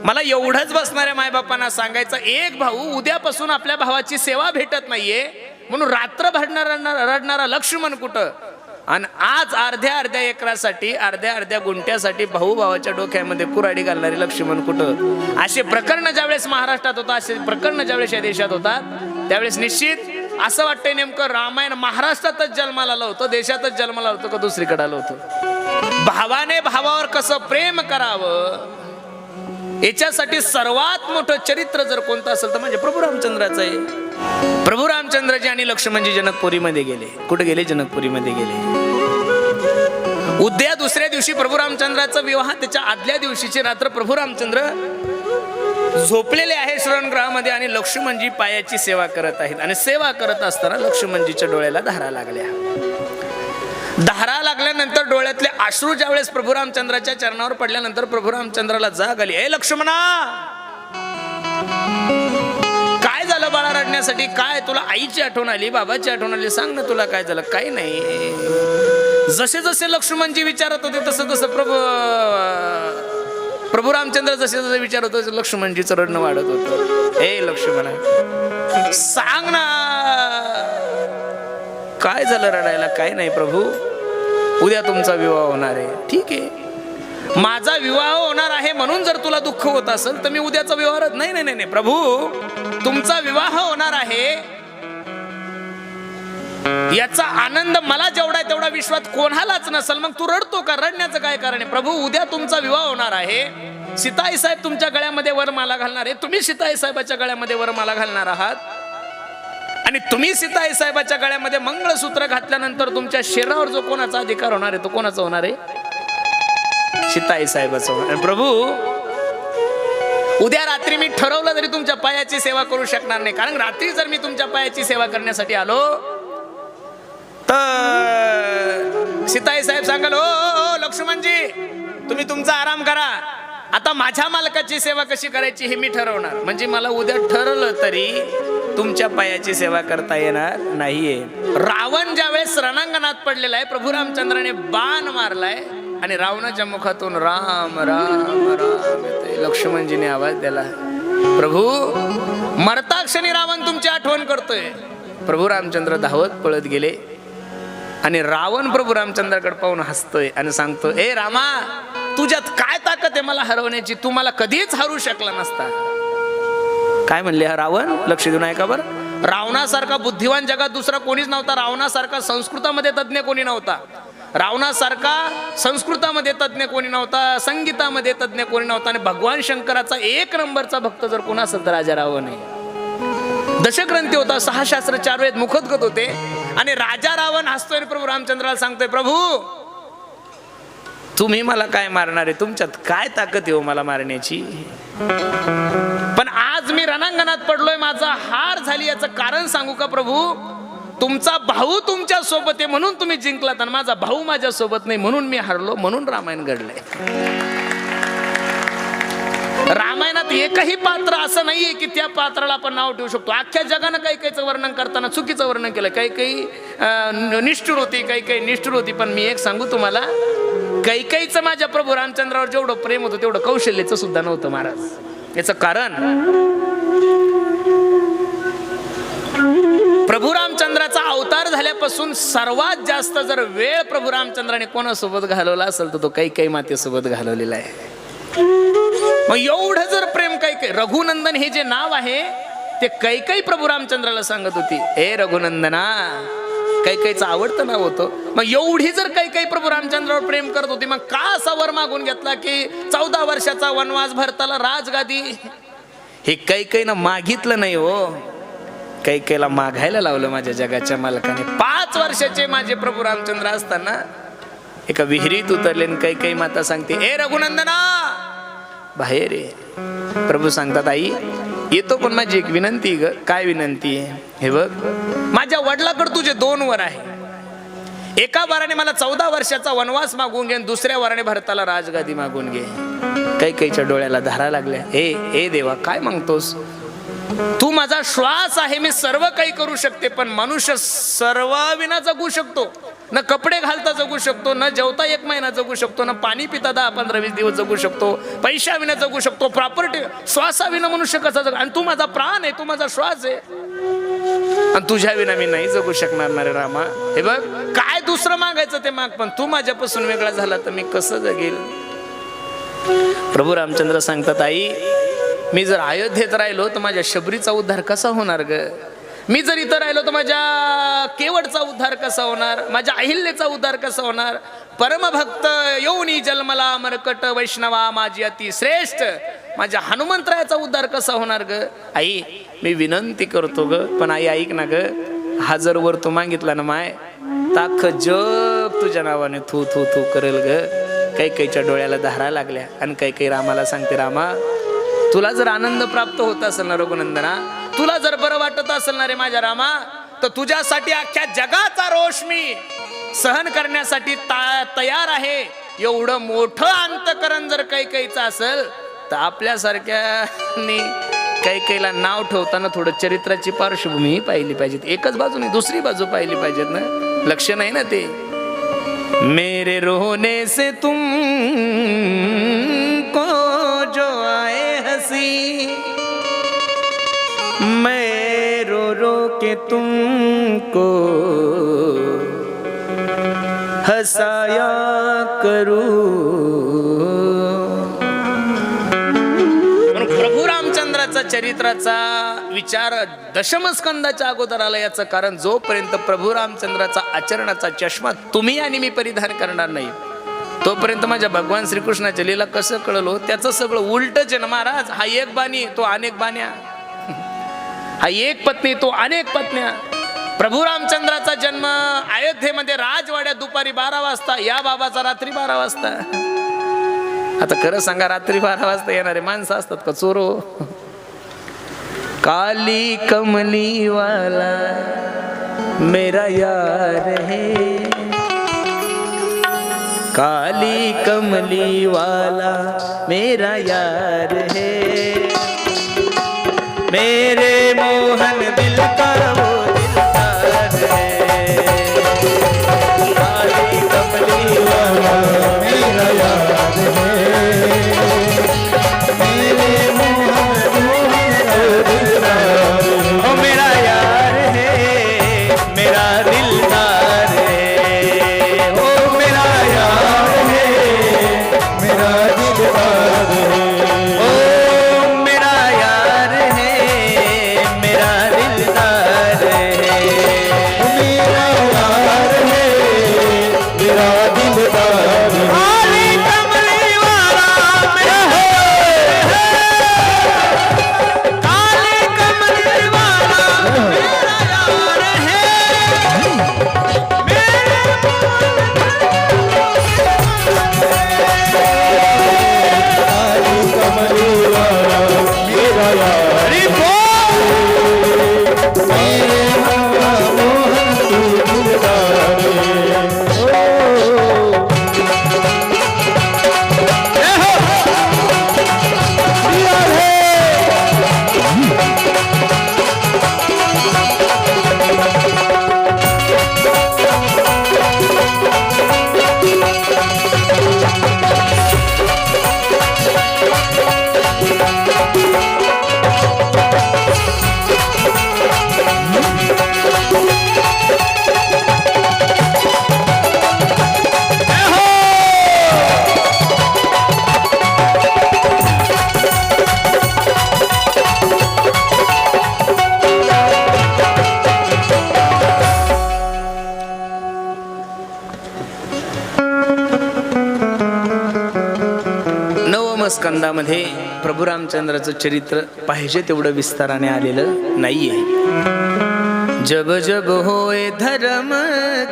मला एवढंच बसणाऱ्या मायबापांना सांगायचं, एक भाऊ उद्यापासून आपल्या भावाची सेवा भेटत नाहीये म्हणून रात्र रडणारा लक्ष्मण कुठं, आणि आज अर्ध्या एकरासाठी अर्ध्या गुंठ्यासाठी भाऊ भावाच्या डोक्यामध्ये कुऱ्हाडी घालणारे लक्ष्मण कुठं. असे प्रकरण ज्यावेळेस महाराष्ट्रात होता, असे प्रकरण ज्यावेळेस या देशात होतात, त्यावेळेस निश्चित असं वाटतंय नेमकं रामायण महाराष्ट्रातच जन्माला आलं होतं, देशातच जन्माला आलं होतं का दुसरीकडे आलं होतं. भावाने भावावर कसं प्रेम करावं याच्यासाठी सर्वात मोठं चरित्र जर कोणतं असेल तर म्हणजे प्रभू रामचंद्राचं आहे. प्रभू रामचंद्रजी आणि लक्ष्मणजी जनकपुरीमध्ये गेले. कुठे गेले? जनकपुरीमध्ये गेले. उद्या दुसऱ्या दिवशी प्रभू रामचंद्राचा विवाह, त्याच्या आदल्या दिवशीची रात्र प्रभू रामचंद्र झोपलेले आहे शरणगृहामध्ये आणि लक्ष्मणजी पायाची सेवा करत आहेत. आणि सेवा करत असताना लक्ष्मणजीच्या डोळ्याला धारा लागल्या. धारा लागल्यानंतर डोळ्यातले अश्रू ज्यावेळेस प्रभू रामचंद्राच्या चरणावर पडल्यानंतर प्रभू रामचंद्राला जाग आली. ए लक्ष्मणा, काय झालं बाळा रडण्यासाठी? काय तुला आईची आठवण आली, बाबाची आठवण आली? सांग ना, तुला काय झालं? काही नाही. जसे जसे लक्ष्मणजी विचारत होते तसं तसं प्रभू रामचंद्र जसे जसे विचारत होते लक्ष्मणजीचं रडणं वाढत होतं. ए लक्ष्मणा, सांग ना, काय झालं रडायला? काय नाही प्रभू, उद्या तुमचा विवाह होणार आहे. ठीक आहे, माझा विवाह होणार आहे म्हणून जर तुला दुःख होत असेल तर मी उद्याचा विवाह नाही नाही नाही प्रभू, तुमचा विवाह होणार आहे याचा आनंद मला जेवढा आहे तेवढा विश्वात कोणालाच नसेल, मग तू रडतो का? रडण्याचं काय कारण आहे? प्रभू, उद्या तुमचा विवाह होणार आहे, सीताई साहेब तुमच्या गळ्यामध्ये वरमाला घालणार आहे, तुम्ही सीताई साहेबाच्या गळ्यामध्ये वरमाला घालणार आहात, आणि तुम्ही सीताई साहेबाच्या गळ्यामध्ये मंगळसूत्र घातल्यानंतर तुमच्या शरीरावर जो कोणाचा अधिकार होणार आहे तो कोणाचा होणार आहे? सीताई साहेबाचा होणार. प्रभू, उद्या रात्री मी ठरवलं तरी तुमच्या पायाची सेवा करू शकणार नाही, कारण रात्री जर मी तुमच्या पायाची सेवा करण्यासाठी आलो तर सीताई साहेब सांगाल, ओ लक्ष्मणजी, तुम्ही तुमचा आराम करा, आता माझ्या मालकाची सेवा कशी करायची हे मी ठरवणार. म्हणजे मला उद्या ठरवलं तरी तुमच्या पायाची सेवा करता येणार नाहीये. रावण ज्यावेळेस रणांगणात पडलेला आहे, प्रभू रामचंद्राने बाण मारलाय आणि रावणाच्या मुखातून राम राम राम येते. लक्ष्मणजीने आवाज दिला, प्रभू, मरता क्षणी रावण तुमची आठवण करतोय. प्रभू रामचंद्र धावत पळत गेले आणि रावण प्रभू रामचंद्राकडे पाहून हसतोय आणि सांगतो, ए रामा, तुझ्यात काय ताकद आहे मला हरवण्याची? तू मला कधीच हरू शकला नसता. काय म्हणले हा रावण? लक्ष देऊन ऐका बरं. रावणासारखा बुद्धिवान जगात दुसरा कोणीच नव्हता. रावणासारखा संस्कृतामध्ये तज्ञ कोणी नव्हता. रावणासारखा संस्कृतामध्ये तज्ञ कोणी नव्हता, संगीतामध्ये तज्ञ कोणी नव्हता. आणि भगवान शंकराचा एक नंबरचा भक्त जर कोण असेल तर राजा रावण आहे. दशग्रंथी होता, 6 शास्त्र 4 वेद मुखोद्गत होते. आणि राजा रावण हसतोय, प्रभू रामचंद्राला सांगतोय, प्रभू, तुम्ही मला काय मारणार आहे? तुमच्यात काय ताकद आहे हो मला मारण्याची? पण आज मी रणांगणात पडलोय, माझा हार झाली, याचं कारण सांगू का प्रभू? तुमचा भाऊ तुमच्या सोबत आहे म्हणून तुम्ही जिंकलात, आणि माझा भाऊ माझ्या सोबत नाही म्हणून मी हारलो, म्हणून रामायण घडलंय. रामायणात एकही पात्र असं नाहीये की त्या पात्राला आपण नाव ठेवू शकतो. अख्ख्या जगानं काही काहीचं वर्णन करताना चुकीचं वर्णन केलं. काही निष्ठुर होती, काही निष्ठुर होती. पण मी एक सांगू तुम्हाला, कैकेयीचं माझ्या प्रभू रामचंद्रावर जेवढं प्रेम होतं तेवढं कौशल्याचं सुद्धा नव्हतं महाराज. याचं कारण, प्रभू रामचंद्राचा अवतार झाल्यापासून सर्वात जास्त जर वेळ प्रभू रामचंद्राने कोणासोबत घालवला असेल तर तो कैकेयी मातेसोबत घालवलेला आहे. मग एवढं जर प्रेम कैकेयी, रघुनंदन हे जे नाव आहे ते कैकेयी प्रभू रामचंद्राला सांगत होती, ए रघुनंदना, कैकेयीचं आवडतं नाव होतं. मग एवढी जर कैकेयी प्रभू रामचंद्रावर प्रेम करत होती, मग का असा वर मागून घेतला की 14 वर्षाचा वनवास, भरताला राजगादी? हे कैकेयीनं मागितलं नाही हो, कैकेयीला मागायला लावलं माझ्या जगाच्या मालकाने. 5 वर्षाचे माझे प्रभू रामचंद्र असताना एका विहिरीत उतरले. कैकेयी माता सांगते, ए रघुनंदना, बाहेर ये. प्रभू सांगतात, आई येतो, पण माझी एक विनंती ग. काय विनंती आहे? हे बघ, माझ्या वडिलाकडे तुझे 2 वर आहे. एका वराने मला 14 वर्षाचा वनवास मागून घे, दुसऱ्या वराने भरताला राजगादी मागून घे. कैकेयीच्या डोळ्याला धारा लागल्या. ए देवा, काय मागतोस? तू माझा श्वास आहे, मी सर्व काही करू शकते, पण मनुष्य सर्व विना जगू शकतो, न कपडे घालता जगू शकतो, न जेवता 1 महिना जगू शकतो, न पाणी पिता 10-15-20 दिवस जगू शकतो, पैशाविना जगू शकतो, प्रॉपर्टी श्वासाविना मनुष्य कसा जग, आणि तू माझा प्राण आहे, तू माझा श्वास आहे, आणि तुझ्या विना मी नाही जगू शकणार ना रे रामा. हे बघ, काय दुसरं मागायचं ते माग, पण तू माझ्यापासून वेगळा झाला तर मी कसं जगेल. प्रभू रामचंद्र सांगतात, आई मी जर अयोध्येत राहिलो तर माझ्या शबरीचा उद्धार कसा होणार ग. मी जर इथं राहिलो तर माझ्या केवडचा उद्धार कसा होणार, माझ्या अहिल्याचा उद्धार कसा होणार. परमभक्त योनी जन्मला मरकट वैष्णवा माझी अति श्रेष्ठ, माझ्या हनुमंतरायाचा उद्धार कसा होणार ग. आई मी विनंती करतो ग, पण आई ऐक ना ग, हा जर वर तू मागितला ना माय, ताख जग तुझ्या नावाने थू थू थू करेल ग. काही काहीच्या डोळ्याला धारा लागल्या, आणि काही काही रामाला सांगते, रामा तुला जर आनंद प्राप्त होत असेल ना रघुनंदना, तुला जर बरं वाटत असेल ना रे माझ्या रामा, तर तुझ्यासाठी अख्ख्या जगाचा रोष मी सहन करण्यासाठी तयार आहे. एवढं मोठं अंतकरण जर काही काहीचं असेल तर आपल्यासारख्यानी काही काहीला नाव ठेवताना थोडं चरित्राची पार्श्वभूमी पाहिली पाहिजे. एकच बाजू नाही, दुसरी बाजू पाहिली पाहिजेत ना. लक्ष नाही ना ते. मेरे रोने से तुम को जो आए हंसी, मैं रो रो के तुमको हसाया करूं. प्रभू रामचंद्राचा चरित्राचा विचार दशमस्कंदाच्या अगोदर आला. याचं कारण जोपर्यंत प्रभू रामचंद्राचा आचरणाचा चष्मा तुम्ही आणि मी परिधान करणार नाही, तोपर्यंत माझ्या भगवान श्रीकृष्णाच्या लीला कसं कळलो. त्याचं सगळं उलटच आहे ना महाराज. हा एक बाणी, तो अनेक बाण्या. हा एक पत्नी, तो अनेक पत्न्या. प्रभू रामचंद्राचा जन्म अयोध्येमध्ये राजवाड्यात दुपारी 12 वाजता, या बाबाचा रात्री 12 वाजता. आता खरं सांगा, रात्री 12 वाजता येणारे माणसं असतात का चोरो. काली कमली वाला मेरा यार है, काली कमली वाला मेरा यार है, मेरे मोहन दिल का वो दिलदार है, काली कमली वाला मेरा यार है, मेरे मोहन दिलदार, ओ मेरा यार है, मेरा दिलदार है, ओ मेरा यार है, मेरा दिलदार है, ओ मेरा यार है, मेरा दिलदार है, मेरा यार है, मेरा दिलदार है. स्कंदामध्ये प्रभू रामचंद्राचं चरित्र पाहिजे तेवढं विस्ताराने आलेलं नाहीये. जब जब होए धर्म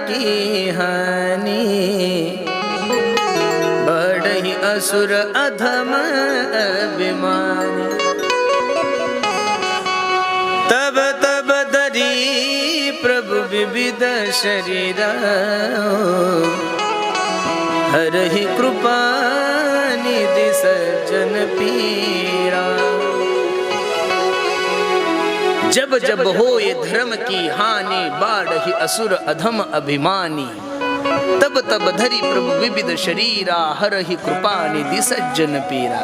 की हानि, बढ़ी असुर अधम अभिमानी, तब तब धरी प्रभु विविध शरीरा, हरहि कृपा निधि सज्जन पीरा. जब जब हो ये धर्म की हानि, बाढ़ ही असुर अधम अभिमानी. तब तब धरी प्रभू विविध शरीरा, हरही कृपा निधी सज्जन पीरा.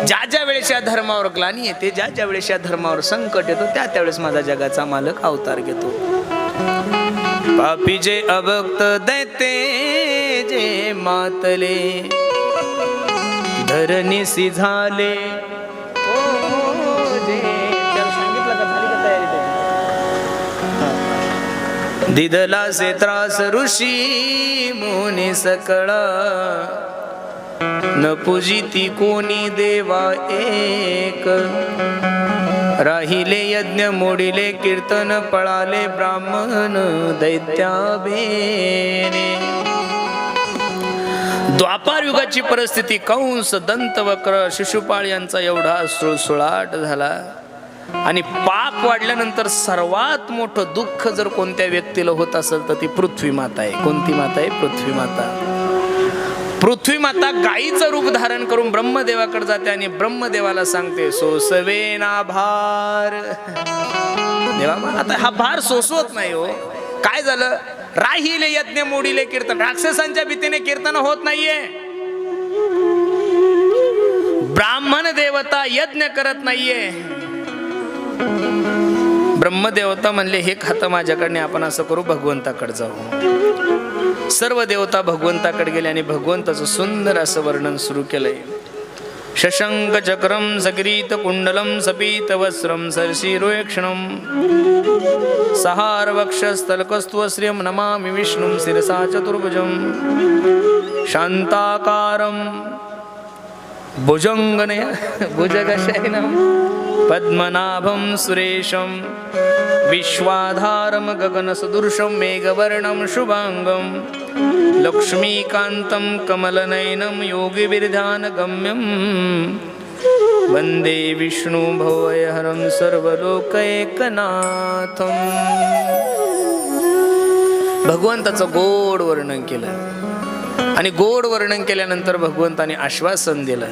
ज्या ज्या वेळेस या धर्मावर ग्लानी येते, ज्या ज्या वेळेस या धर्मावर संकट येतो, त्या त्यावेळेस माझा जगाचा मालक अवतार घेतो. पापी जे अभक्त दैते जे मातले, धरणीसी झाले दिदला से त्रास ऋषी मुनी सकळा, न पूजिती कोणी देवा एक. राहिले यज्ञ मोडिले कीर्तन, पळाले ब्राह्मण दैत्याबेने. द्वापार युगाची परिस्थिती कंस, दंतवक्र, शिशुपाळ यांचा एवढा सुळसुळाट झाला. आणि पाप वाढल्यानंतर सर्वात मोठं दुःख जर कोणत्या व्यक्तीला होत असेल तर ती पृथ्वी माता आहे. कोणती माता आहे? पृथ्वी माता. पृथ्वी माता गायीचं रूप धारण करून ब्रह्मदेवाकडे जाते आणि ब्रह्मदेवाला सांगते, सोसवे ना भार. देवा आता हा भार सोसवत नाही हो. काय झालं? राहिले यज्ञ मोडिले कीर्तन. राक्षसांच्या भीतीने कीर्तन होत नाहीये. ब्राह्मण देवता यज्ञ करत नाहीये. ब्रह्मदेवता म्हणले, हे खातं माझ्याकडे, आपण असं करू, भगवंताकडे जाऊ. सर्व देवता भगवंताकडे गेले आणि भगवंताचं सुंदर असं वर्णन सुरू केलंय. शशंक चक्रम सकिरीत कुंडलम सपीत वस्त्रम सरशिरोक्षणम, सहार वक्षस्थलकस्त्व श्रियं नमामि विष्णुं शिरसा चतुर्भुजं, शांताकारं भुजंगनय भुजगशयनं, पद्मनाभं सुरेशं, विश्वाधारं गगनसदृशं मेघवर्णं शुभांगं, लक्ष्मीकान्तं कमलनयनं योगिविर्ध्यानगम्यं, वंदे विष्णु भवयहरं सर्वलोकैकनाथं. भगवंताचं गोड वर्णन केलं आणि गोड वर्णन केल्यानंतर भगवंताने आश्वासन दिलं.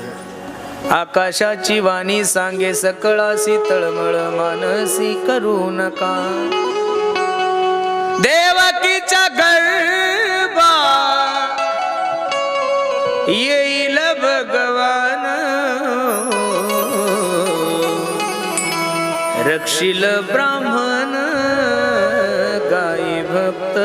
आकाशाची वाणी सांगे सकळासी, तळमळ मानसी करू नका. देवकीच्या गर्भा येईल भगवान, रक्षिल ब्राह्मण गाई भक्त.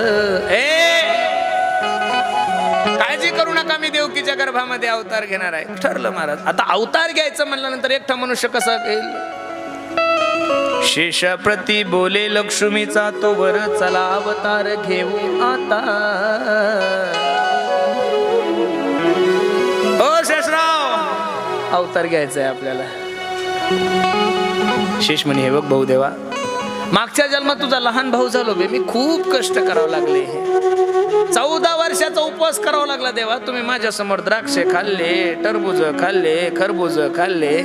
काळजी करू नका, मी देवकीच्या गर्भामध्ये अवतार घेणार आहे. ठरलं महाराज. आता अवतार घ्यायचं म्हणल्यानंतर एकटा मनुष्य कसा घेईल? शेषाप्रती बोले लक्ष्मीचा तो वर, चला अवतार घेऊ आता. ओ शेषराव, अवतार घ्यायचा आहे आपल्याला. शेष म्हणे, हे बघ भाऊ देवा, मागच्या जन्मात तुझा लहान भाऊ झालो बे, मी खूप कष्ट करावं लागले. 14 वर्षाचा उपवास करावा लागला देवा. तुम्ही माझ्या समोर द्राक्षे खाल्ले, टरबूज खाल्ले, खरबूज खाल्ले,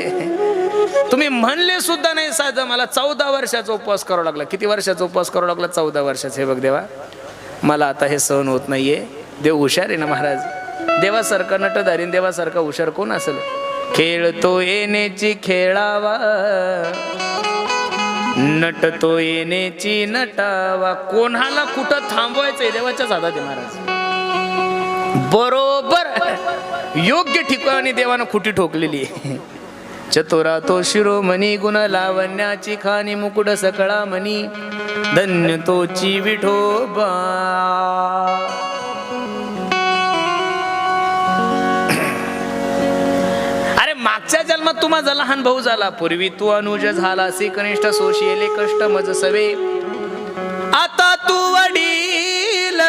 तुम्ही म्हणले सुद्धा नाही साधं. मला 14 वर्षाचा उपवास करावा लागला. किती वर्षाचा उपवास करावा लागला? 14 वर्षाचा. हे बघ देवा, मला आता हे सहन होत नाहीये. देव हुशार आहे ना महाराज. देवासारखा नटधारी, देवासारखा हुशार कोण असेल? खेळतो येण्याची खेळावा, नटतो येण्याची नटावा. कोणाला कुठं थांबवायचंय देवाच्याच हातात आहे महाराज. बरोबर योग्य ठिकाणी देवानं खुटी ठोकलेली आहे. चतुरा तो शिरोमणी, गुण लावण्याची खाणी, मुकुट सकळा मणी, धन्य तोची विठोबा. मागच्या जन्मात तू माझा लहान भाऊ झाला, पूर्वी तू अनुज झाला, सी कनिष्ठ सोशियले कष्ट मज सवे. आता तू वडील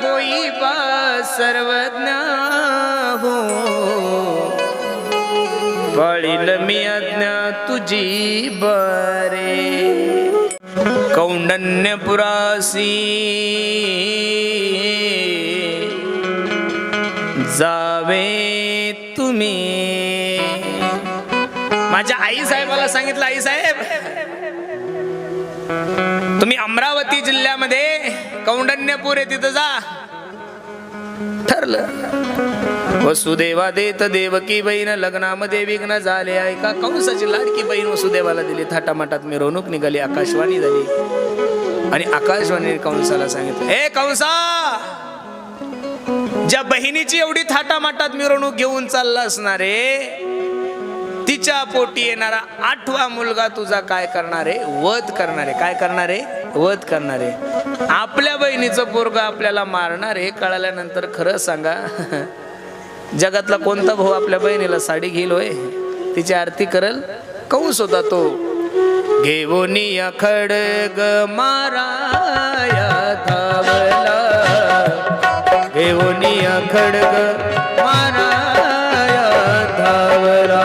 होई बा सर्वज्ञ हो, पाळील मी आज्ञा तुझी बरे. कौंडण्यपुरासी जावे तुम्ही. माझ्या आई साहेबाला सांगितलं, आई साहेब तुम्ही अमरावती जिल्ह्यामध्ये कौंडण्यपूर आहे तिथं जा. ठरलं. वसुदेवा देत देवकी बहीण, लग्नामध्ये विघ्न झाले. ऐका, कंसाची लाडकी बहीण वसुदेवाला दिली. थाटामाटात मिरवणूक निघाली, आकाशवाणी झाली आणि आकाशवाणी कंसाला सांगितलं, ए कंसा, ज्या बहिणीची एवढी थाटामाटात मिरवणूक घेऊन चालला असणारे, तिच्या पोटी येणारा 8वा मुलगा तुझा काय करणारे? वध करणारे. काय करणारे? वध करणारे. आपल्या बहिणीचं पोरग आपल्याला मारणारे कळाल्यानंतर खरं सांगा, जगातला कोणता भाऊ आपल्या बहिणीला साडी घेईल होय? तिची आरती करल? कंस होता तो, घेऊनिया खडग माराया धावला, घेऊनिया खडग माराया धावला,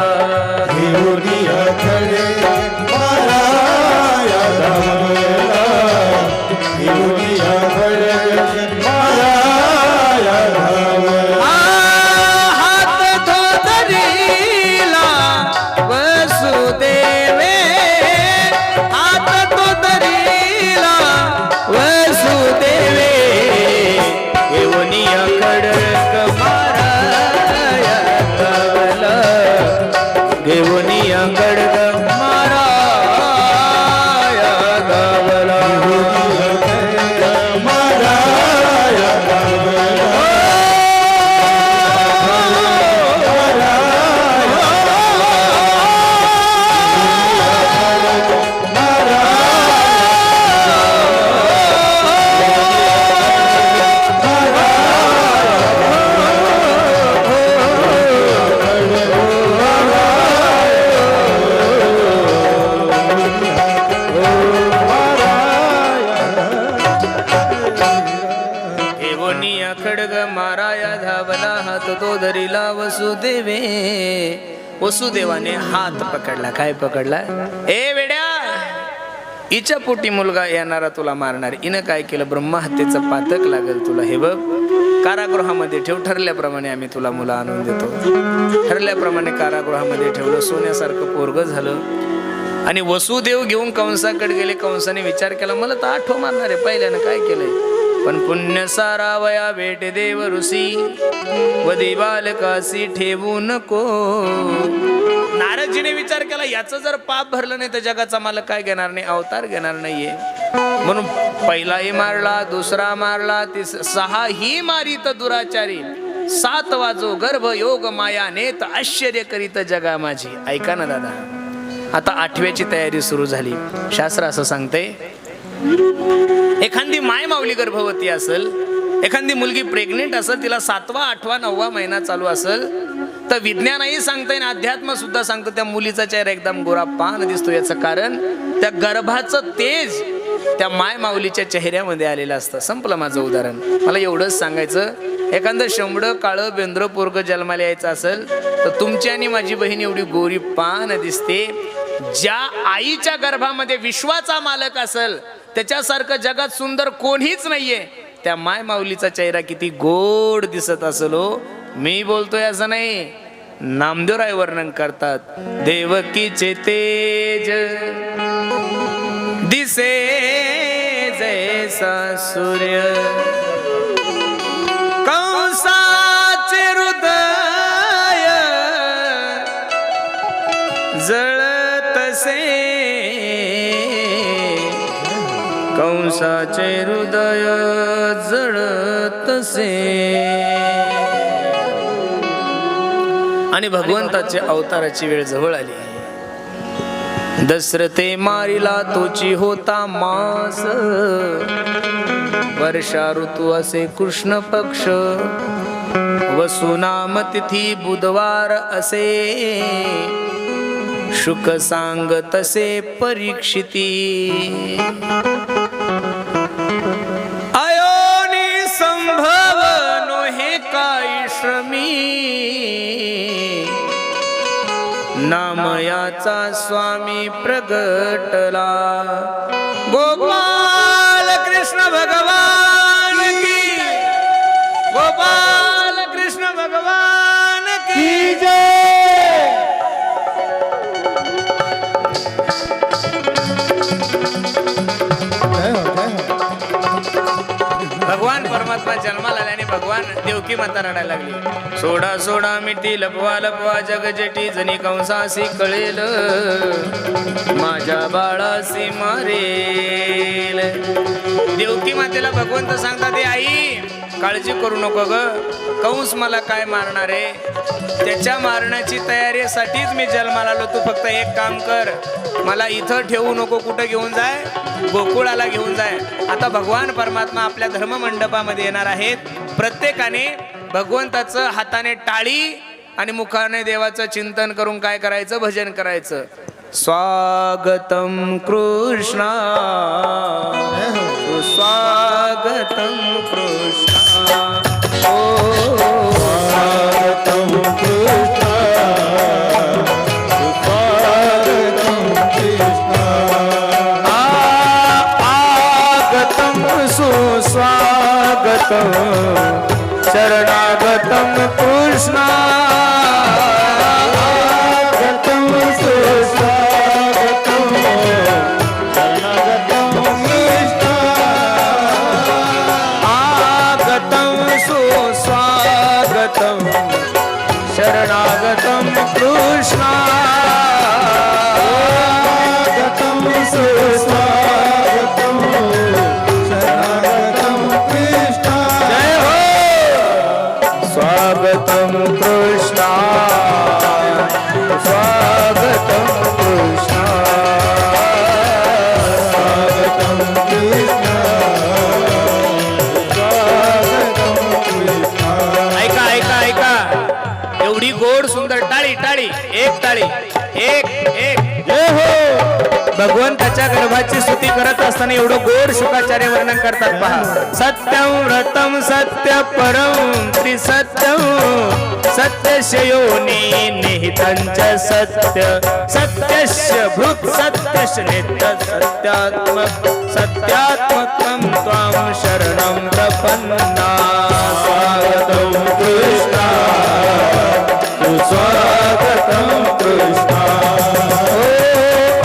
घेऊनिया खडग माराया धावला, घेऊनिया खडग माराया धावला. हात धोतरीला वसुदेवे, हात धोतरीला वसुदेवे, घेऊनिया खडग माराया धावला, घेऊनिया खडग माराया धावला. माराया धावला. घेऊनिया खडग माराया धावला, हात तो धरिला वसुदेवे. वसुदेवाने हात पकडला. काय पकडला? ए वेड्या, हिच्या पोटी मुलगा येणारा तुला मारणार. हिनं काय केलं? ब्रह्महत्येचं पातक लागल तुला. हे बघ, कारागृहामध्ये ठेव, ठरल्याप्रमाणे आम्ही तुला मुलं आणून देतो. ठरल्याप्रमाणे कारागृहामध्ये ठेवलं. सोन्यासारखं पोरग झालं. आणि वसुदेव घेऊन कंसाकडे गेले. कंसाने विचार केला, मला तर 8 मारणार आहे, पहिल्यानं काय केलंय? पण पुण्य सारावया भेट देव ऋषी, वदी बालकासी ठेवू नको. नारदजीने विचार केला, याचं जर पाप भरलं नाही तर जगाचा मालक काय घेणार नाही? अवतार घेणार नाहीये. म्हणून पहिलाही मारला, दुसरा मारला, 6ही मारित दुराचारी, 7वा जो गर्भ योग माया नेत आश्चर्य करीत जगा माझी. ऐका ना दादा, आता 8व्याची तयारी सुरू झाली. शास्त्र असं सांगते, एखादी माय माऊली गर्भवती असेल, एखादी मुलगी प्रेग्नेंट असेल, तिला 7वा, 8वा, 9वा महिना चालू असेल, तर विज्ञानही सांगतंय आणि अध्यात्म सुद्धा सांगतं, त्या मुलीचा चेहरा एकदम गोरा पान दिसतो. याचं कारण त्या गर्भाचं तेज त्या माय माऊलीच्या चेहऱ्यामध्ये आलेलं असतं. संपलं माझं उदाहरण. मला एवढंच सांगायचं, एखादं शंभडं काळं बेंद्र पोरग जन्माला यायचं असेल तर तुमची आणि माझी बहीण एवढी गोरी पान दिसते. ज्या आईच्या गर्भामध्ये विश्वाचा मालक असेल, त्याच्यासारखं जगात सुंदर कोणीच नाहीये. त्या माय माऊलीचा चेहरा किती गोड दिसत असेल हो. मी बोलतोय असं नाही, नामदेवराय वर्णन करतात. देवकीचे तेज दिसे जैसा सूर्य, कंसाचे हृदय जळतसे, कंसाचे हृदय जळतसे. आणि भगवंताच्या अवताराची वेळ जवळ आली. दशरथे मारिला तोची होता मास, वर्षा ऋतू असे कृष्ण पक्ष, वसुनाम तिथी बुधवार असे, शुक सांग तसे परीक्षिती. अयोनी संभव नोहे काय श्रमी, नाम याचा स्वामी प्रगटला. गोपाल कृष्ण भगवान की, गोपाल कृष्ण भगवान की जय. भगवान परमात्मा जन्माला आल्याने भगवान देवकी माता रडायला लागली. सोडा सोडा मिठी लपवा लपवा जग जेठी, जणी कंसासी कळेल माझ्या बाळासी मारेल. देवकी मातेला भगवंत सांगतात, आई काळजी करू नको ग, कंस मला काय मारणार आहे, त्याच्या मारण्याची तयारीसाठीच मी जन्माला आलो. तू फक्त एक काम कर, मला इथं ठेवू नको, कुठं घेऊन जाय, गोकुळाला घेऊन जाय. आता भगवान परमात्मा आपल्या धर्ममंडपामध्ये येणार आहेत. प्रत्येकाने भगवंताचं हाताने टाळी आणि मुखाने देवाचं चिंतन करून काय करायचं, भजन करायचं. स्वागतम कृष्णा स्वागतम कृष्णा स्वागतं कृष्ण स्वागतं कृष्ण आगतम सुस्वागतम शरणागतम कृष्णा स्वागतं सुस्वागतं शरणागतं कृष्ण आगतम सुस्वागतम शरणागतम कृष्णा स्वागतं सुस्वागतं शरणागतं कृष्ण जय हो. स्वागतम कृष्णा स्वागतम कृष्णा स्वागतं कृष्ण स्वागतं कृष्ण ऐका ऐका ऐका, एवढी गोड सुंदर टाळी टाळी, एक टाळी, एक एक जय हो. भगवंताच्या गर्भाची स्तुती करत असताना एवढं गोड शुकाचार्य वर्णन करतात पहा. सत्यं व्रतम सत्य परम त्रिसत्यं सत्यस्य योनी निहितंच सत्य सत्यस्य भृत सत्यस्य नित्य सत्यात्मक सत्यात्मकं त्वां शरणं प्रपन्ना. स्वागतं कृष्ण स्वागतं कृष्ण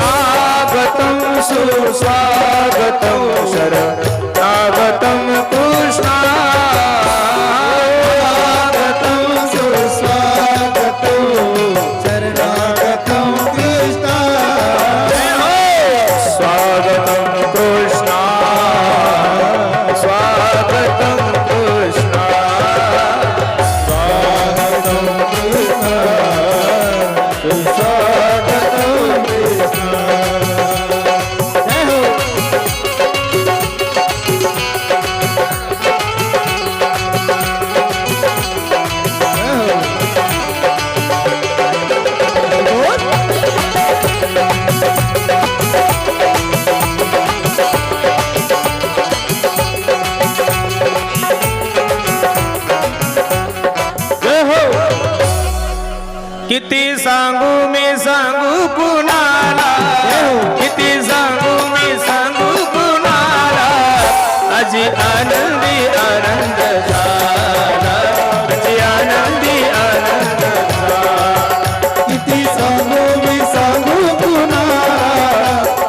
आगतं सुस्वागतं शरणागतं कृष्णा स्वागतं सुस्वागतं शरणागतं कृष्ण स्वागतं कृष्णा स्वागतं कृष्णा स्वागतं कृष्ण स्वागतं कृष्ण जय हो. जय हो. किती सांगू मी सांगू कुणाला, किती सांगू मी सांगू कुणाला, अजी आनंदी आनंद झाला, अजी आनंदी आनंद झाला. किती सांगू मी सांगू कुणाला,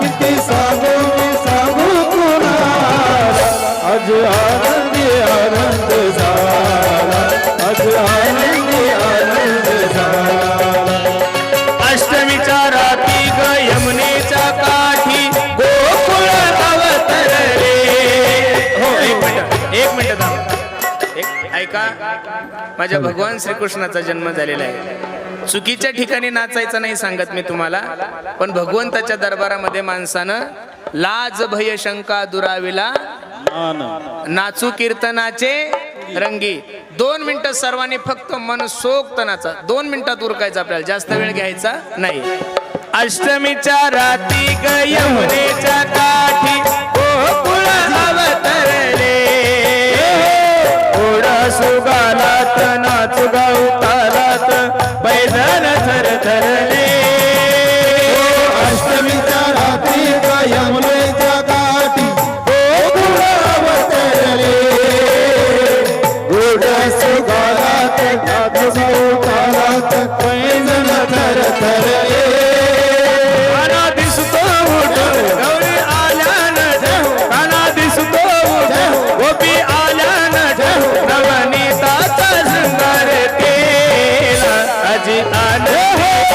किती सांगू मी सांगू कुणाला, आज आनंदी आनंद झाला, आज आनंदी आनंद झाला. अष्टमीच्या रात्री ग यमुनेच्या काठी गोकुळ अवतरले. हो एक मिनिट थांब. ऐका, माझ्या भगवान श्रीकृष्णाचा जन्म झालेला आहे. चुकीच्या ठिकाणी नाचायचं नाही सांगत मी तुम्हाला, पण भगवंताच्या दरबारामध्ये माणसानं लाज भय शंका दुराविला नाचू कीर्तनाचे रंगी. 2 मिनिटं सर्वांनी फक्त मनसोक्त नाचा. 2 मिनिटात उरकायचं आपल्याला, जास्त वेळ घ्यायचा नाही. अष्टमीच्या रात्री ग यमुनेच्या काठी गोकुळ अवतरले. ओढा सुगालात नाचू गाऊ तालात पैदल थरथरले. अष्टमीच्या रात्री ग यमुनेच्या काठी गोकुळ अवतरले. गोड सुगालात नाचू गाऊ तालात पैदल थरथरले. काना दिसतो उठ गौरी आल्यान काना दिसतो उठ गोपी आल्यान नवनीताचा शृंगार केला. अजी आनंद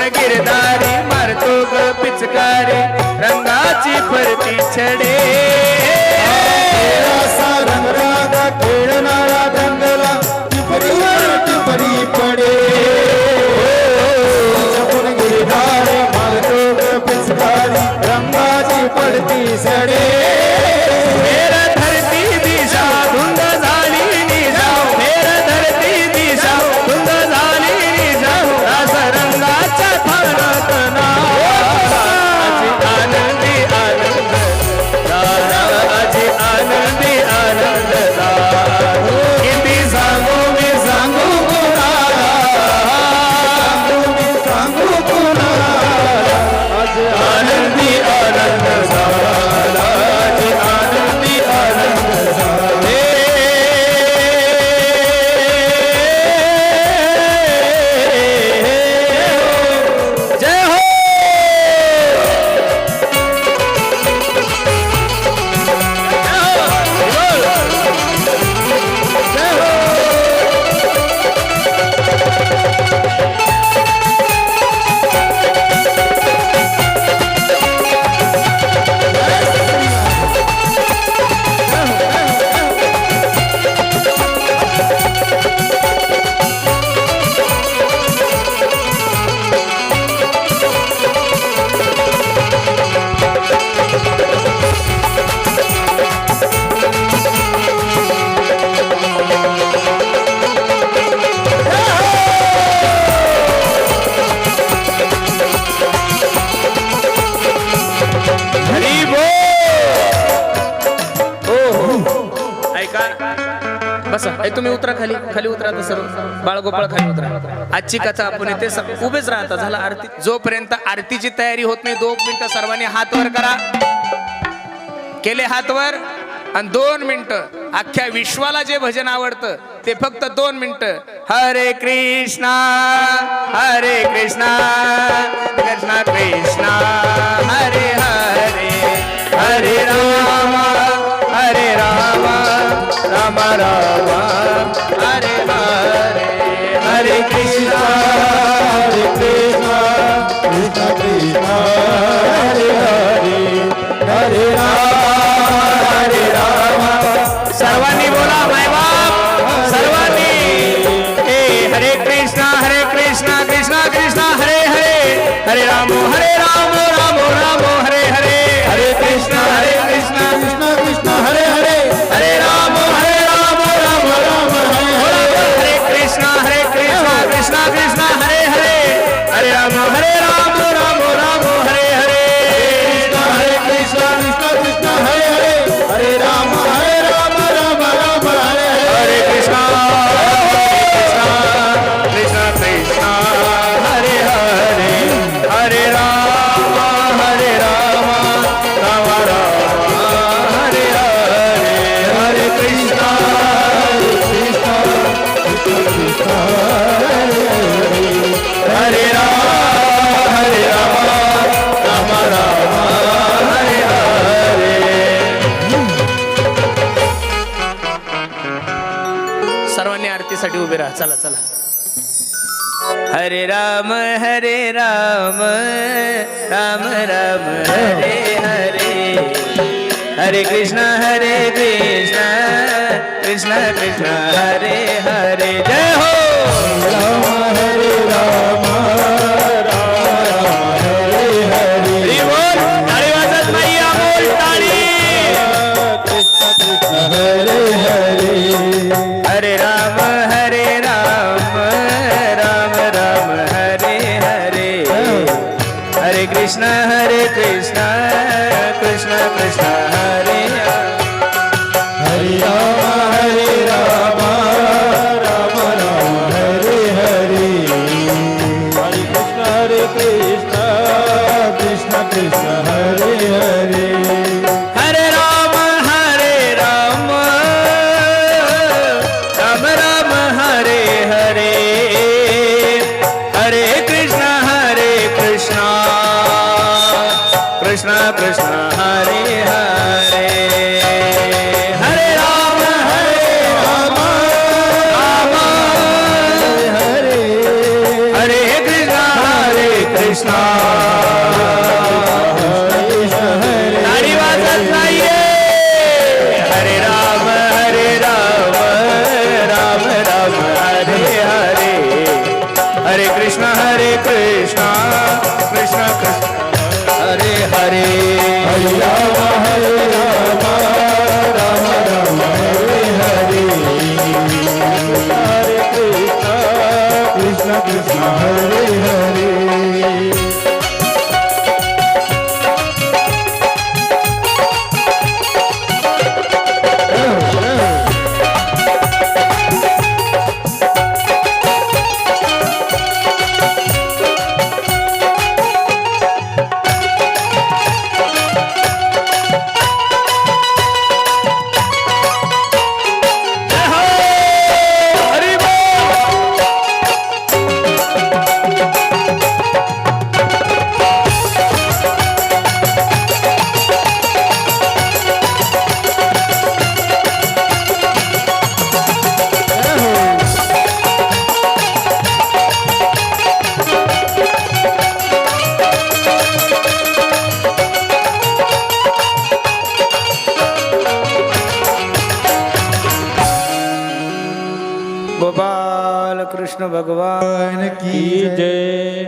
जपून गिरदारी मारतो ग पिचकारी रंगाची परती छडे असा रंगराग खेळणारा रंगला टिपरीवर टिपरी पडे जपून गिरधारे मारतो ग पिचकारी रंगाची पडती सडे मेर धरती दिशा धुंद झाली निशा मेर धरती दिशा धुंद झाली निशा रास रंगाच्या थारात नाची आनंदी आनंद राजी आनंदी आनंद किती सांगू मी सांगू सांगू कुणाला आज आनंदी आनंद झाला आनंदी आनंद झाले जय हो हरी बोल ऐका बसा तुम्ही उतरा खाली खाली उतरा आता सर्व बाळगोपाळ खाली उतरा आजची कथा आपण इथे उभेच राहता झाला आरती जोपर्यंत आरतीची तयारी होत नाही 2 मिनिटं सर्वांनी हात वर करा केले हात वर आणि 2 मिनिटं अख्ख्या विश्वाला जे भजन आवडतं ते फक्त 2 मिनिटं हरे कृष्णा कृष्णा कृष्णा हरे हरे हरे राम राम राम हरे हरे हरे कृष्णा कृष्णा कृष्णा कृष्णा हरे हरे हरे राम सर्वांनी बोला माय बाप सर्वांनी हरे कृष्णा कृष्णा कृष्णा हरे हरे हरे राम राम राम हरे हरे हरे कृष्णा कृष्णा कृष्णा हरे हरे हरे राम राम राम हरे हरे कृष्णा कृष्णा हरे हरे हरे राम राम राम हरे हरे कृष्णा कृष्णा हरे हरे हरे राम राम हरे हरे कृष्णा कृष्णा कृष्णा हरे हरे हरे राम राम राम हरे हरे हरे कृष्णा कृष्णा कृष्णा हरे राम राम राम हरे हरे सर्वांनी आरतीसाठी उभे राहा चला चला हरे राम राम राम हरे हरे हरे कृष्णा कृष्णा कृष्णा कृष्णा हरे हरे जय हो राम हरे राम हरे हरे हरी बोल टाळी वाजत नाही अमोल टाळी कृष्ण कृष्ण हरे हरे हरे राम राम राम हरे हरे हरे कृष्ण कृष्णा कृष्ण कृष्ण हरे हरे राम राम राम हरे कृष्ण कृष्ण हरे नारी वाजत नाहीये हरे राम राम राम हरे हरे हरे कृष्ण कृष्ण कृष्ण हरे हरे हरे राम राम राम हरे हरे हरे कृष्ण कृष्ण हरे हरे गोपाल कृष्ण भगवान की जय